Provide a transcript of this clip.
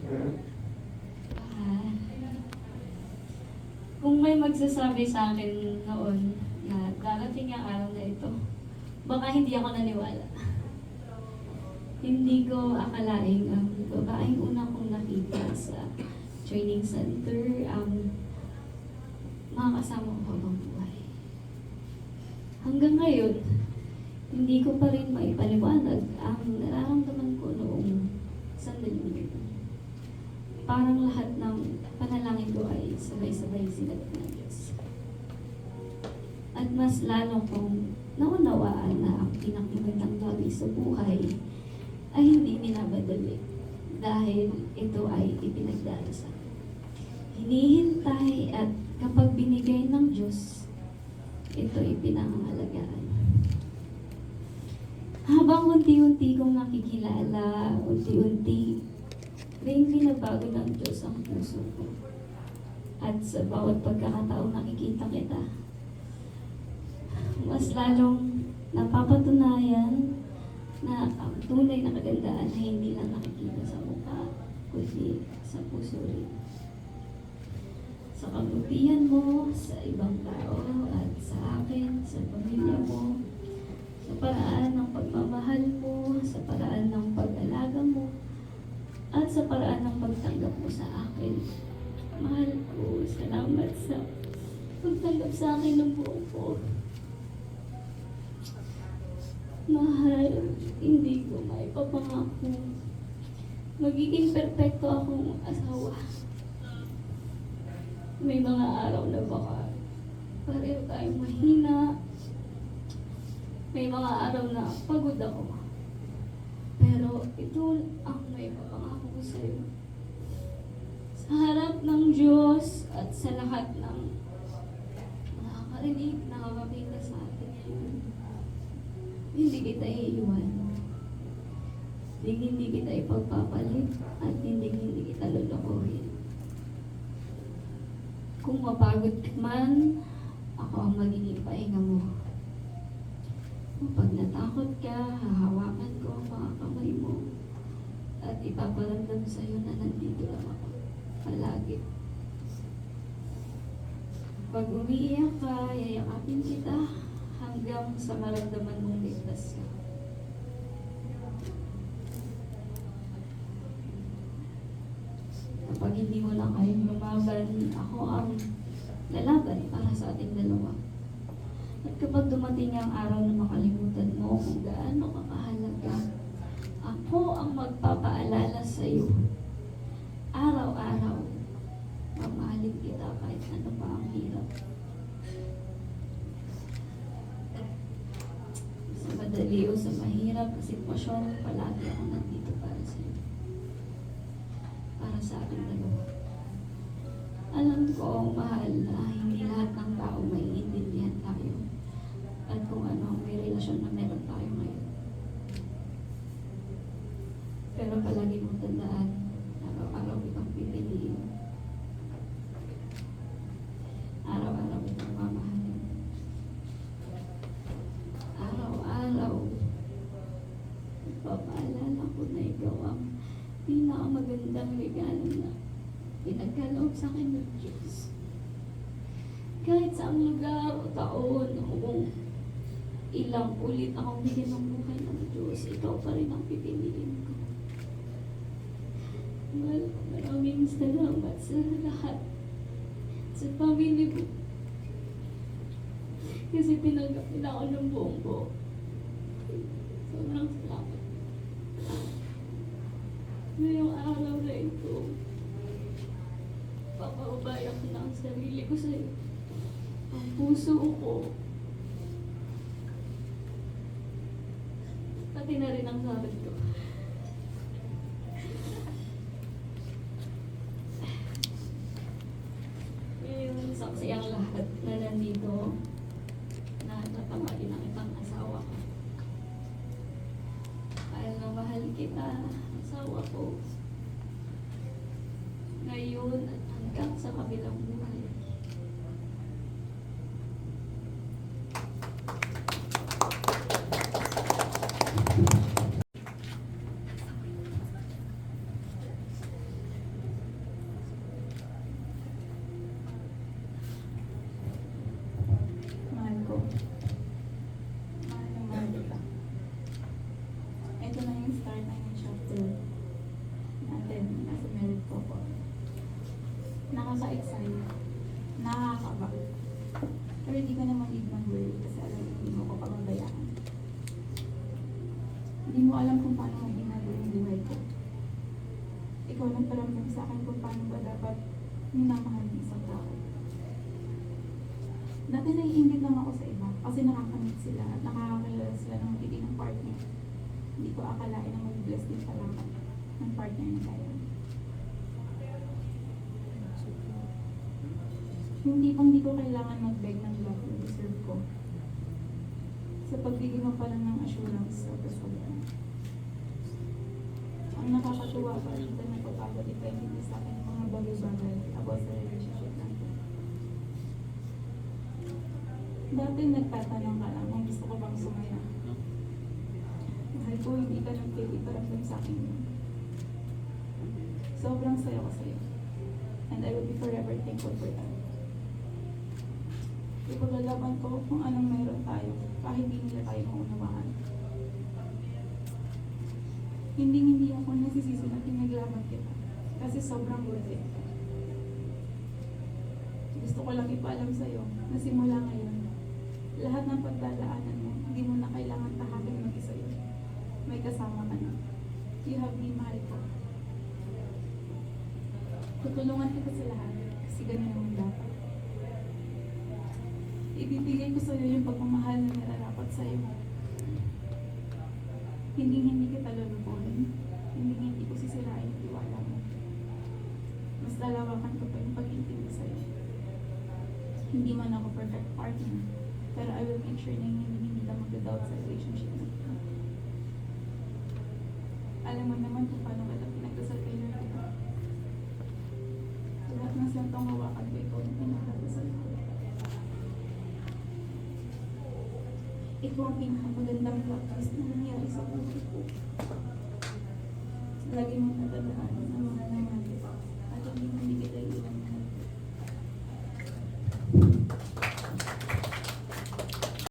Ah, kung may magsasabi sa akin noon na darating ang araw na ito, baka hindi ako naniwala. Hindi ko akalaing ang babaeng una kong nakita sa training center, makakasama ko habang buhay. Hanggang ngayon, hindi ko pa rin maipaliwanag ang nararamdaman ko noong sandali na ito. Parang lahat ng panalangin ko ay sabay-sabay sinagot ng Diyos. At mas lalo kong naunawaan na ang pinakamagandang bagay sa buhay ay hindi minabadali dahil ito ay ipinagdarasal. Hinihintay at kapag binigay ng Diyos, ito ay pinangangalagaan. Habang unti-unti kong nakikilala, unti-unti rin binabago ng Diyos ang puso ko. At sa bawat pagkakataong nakikita kita, mas lalong napapatunayan na ang tunay na kagandaan ay hindi lang nakikita sa mukha, kundi sa puso rin. Sa kabutihan mo, sa ibang tao, at sa akin, sa pamilya mo, sa paraan ng pagmamahal mo, sa paraan ng pag-alaga mo, at sa paraan ng pagtanggap mo sa akin. Mahal ko, salamat sa pagtanggap sa akin ng buo ko. Mahal, hindi ko maipapangako magiging perpekto akong asawa. May mga araw na baka pareho tayong mahina. May mga araw na pagod ako. Pero ito ang may papangako ko sa'yo. Sa harap ng Diyos at sa lahat ng nakakarinig, nakakakita sa atin ngayon, hindi kita iiwan. Hindi kita ipagpapalit at hindi kita lulukuhin. Kung mapagod ka man, ako ang magiging pahinga mo. Kapag natakot ka, hahawakan ko ang mga kamay mo at ipaparamdam sa iyo na nandito lang ako palagi. Pag umiiyak ka, yayakapin kita hanggang sa maramdaman mong ligtas ka. Kapag hindi mo lang kayang lumaban, ako ang lalaban para sa ating dalawa. At kapag dumating ang araw na makalimutan mo kung gaano ka kahalaga, ako ang magpapaalala sa iyo. Araw-araw, mamahalin kita kahit ano pa ang hirap. Sa madali o sa mahirap na sitwasyon, palagi ako nandito para sa iyo. Para sa ating dalawa. Alam ko, mahal, na hindi lahat ng tao maiintindihan tayo at kung ano ang may relasyon na meron tayo ngayon. Pero palagi mong tandaan, araw-araw itong pipiliin. Araw-araw itong mamahalin. Araw-araw, ipapaalala ko na ikaw ang pinakamagandang regalo na pinagkaloob sa akin ng Diyos. Kahit sa lugar o taon o kung ilang ulit akong bigyan ng buhay ng Diyos, ikaw pa rin ang pipiliin ko. Maraming salamat sa lahat. Sa pamilya ko. Kasi tinanggap nila ako ng buong buo. Sobrang salamat. Ngayong araw na ito, papaubaya ko na ang sarili ko sa iyo. Ang puso ko. Pati na rin ang sabi ko. Ngayon, saksi ang lahat na nandito na tatamarin ang ibang asawa ko. Mahal na mahal kita, asawa ko. Ngayon at hanggang sa kabilang buhay. ikaw nagparamdam sa akin kung paano ba dapat minamahal ng isang tao. Dati naiingit lang ako sa iba kasi nakakamit sila at nakakakilala sila ng magiging ng partner. Hindi ko akalain na mag-bless din pala ako ng partner na kaya. Hindi ko kailangan mag-beg ng love na deserve ko. Sa pagbigay mo pa lang ng assurance sa kasalukuyan. Ang nakakatuwa pa rin na pagpapatipend sa akin ng mga bagay-bagay about sa relationship natin. Dati nagtatanong ka lang kung gusto ko bang sumaya. Mahal ko, hindi ka nang feel iparamdam sa akin yun. Sobrang saya ko sa'yo. And I will be forever thankful for that. Ipaglalaban ko kung anong meron tayo kahit hindi nila tayo maunawaan. Hindi ako nasisisi na pinaglaban kita kasi sobrang worth it. Gusto ko lang ipaalam sa'yo na simula ngayon, lahat ng pagdadaanan mo, hindi mo na kailangan tahakin mag-isa yun. May kasama ka na. You have me, mahal ko. Tutulungan kita sa lahat kasi ganyan ang dapat. Ibibigay ko sa'yo yung pagmamahal na nararapat sa'yo. Hindi kita lulubunin. Hindi ko sisirain yung tiwala mo. Mas lalawakan ko pa yung pag-intindi sa'yo. Hindi man ako perfect partner, pero I will make sure na hindi ka mag-doubt sa relationship natin. Alam mo naman kung paano ka lang pinagdasal kay Lord, diba? Sa lahat ng santong hawakan ko, ikaw yung pinagdasal ko. Ito ang pinakamagandang plot twist na nangyari sa buhay ko. Lagi mong natandaan.